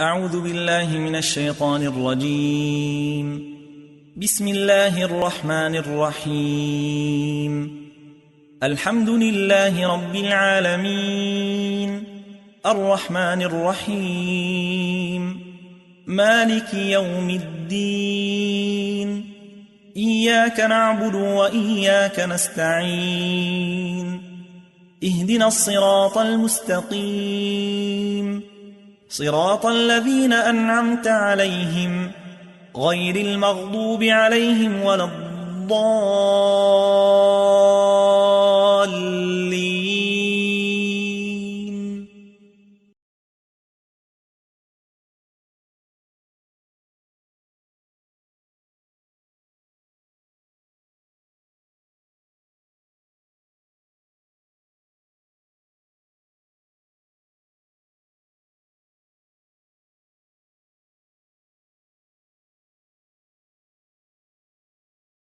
أعوذ بالله من الشيطان الرجيم. بسم الله الرحمن الرحيم. الحمد لله رب العالمين، الرحمن الرحيم، مالك يوم الدين، إياك نعبد وإياك نستعين، اهدنا الصراط المستقيم، صراط الذين أنعمت عليهم غير المغضوب عليهم ولا الضالين.